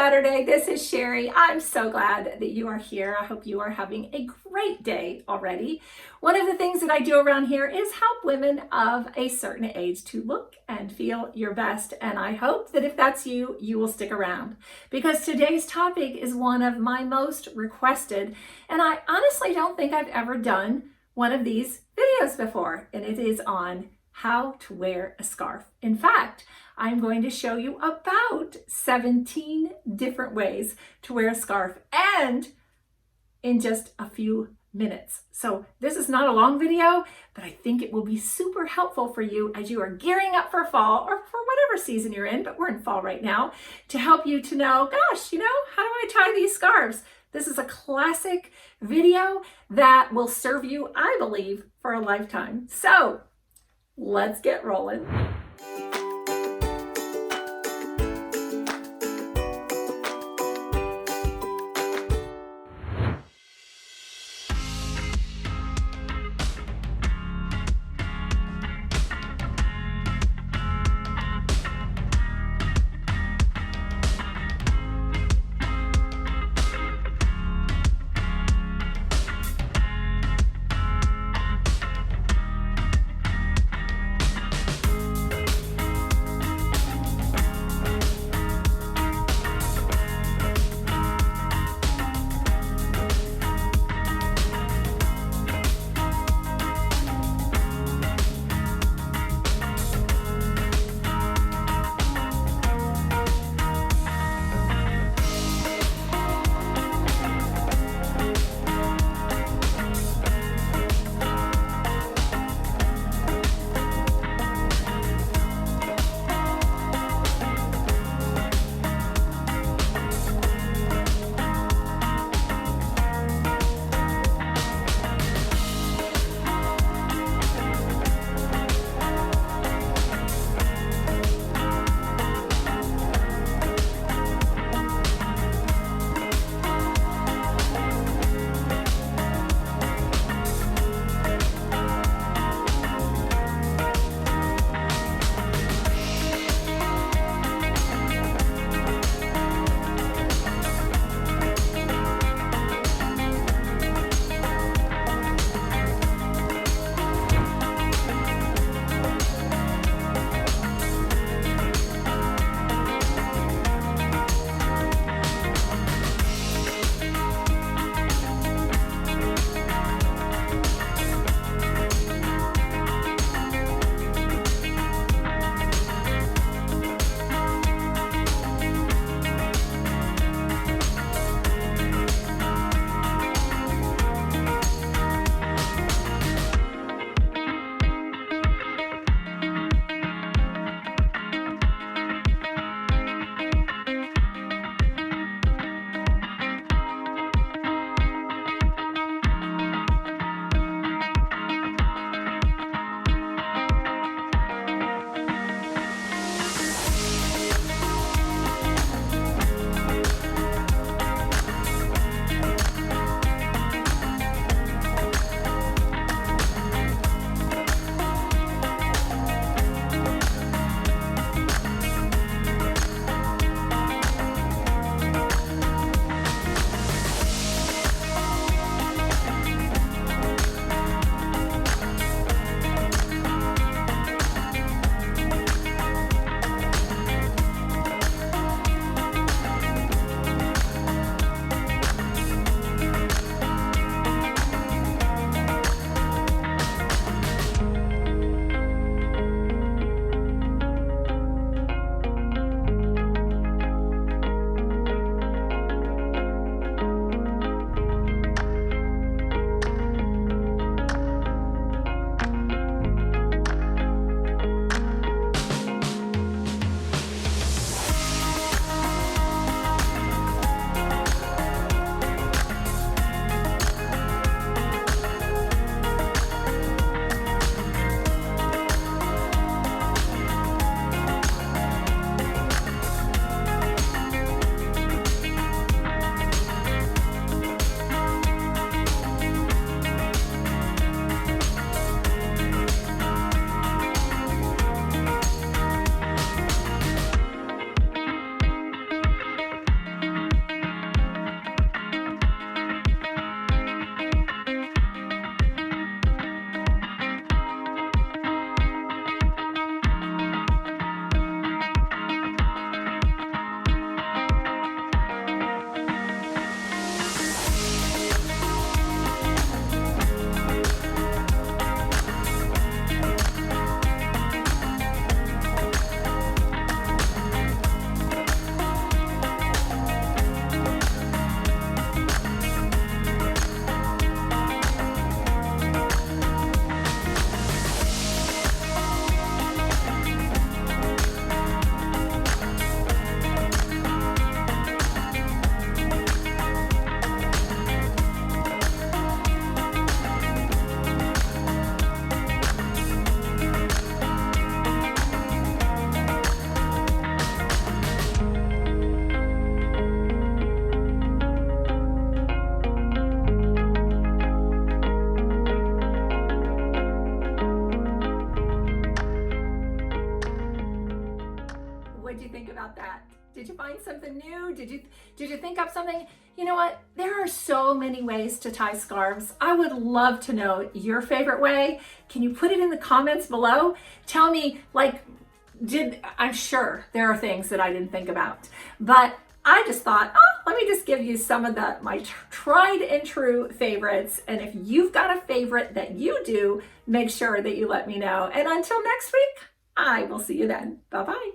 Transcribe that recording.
Saturday. This is Sherry. I'm so glad that you are here. I hope you are having a great day already. One of the things that I do around here is help women of a certain age to look and feel your best. And I hope that if that's you, you will stick around because today's topic is one of my most requested. And I honestly don't think I've ever done one of these videos before. And it is on how to wear a scarf. In fact, I'm going to show you about 17 different ways to wear a scarf and in just a few minutes. So this is not a long video, but I think it will be super helpful for you as you are gearing up for fall or for whatever season you're in, but we're in fall right now, to help you to know, gosh, how do I tie these scarves? This is a classic video that will serve you, I believe, for a lifetime. So let's get rolling. What'd you think about that? Did you find something new? Did you think up something? You know what? There are so many ways to tie scarves. I would love to know your favorite way. Can you put it in the comments below? Tell me, like, I'm sure there are things that I didn't think about, but I just thought, oh, let me just give you some of my tried and true favorites. And if you've got a favorite that you do, make sure that you let me know. And until next week, I will see you then. Bye-bye.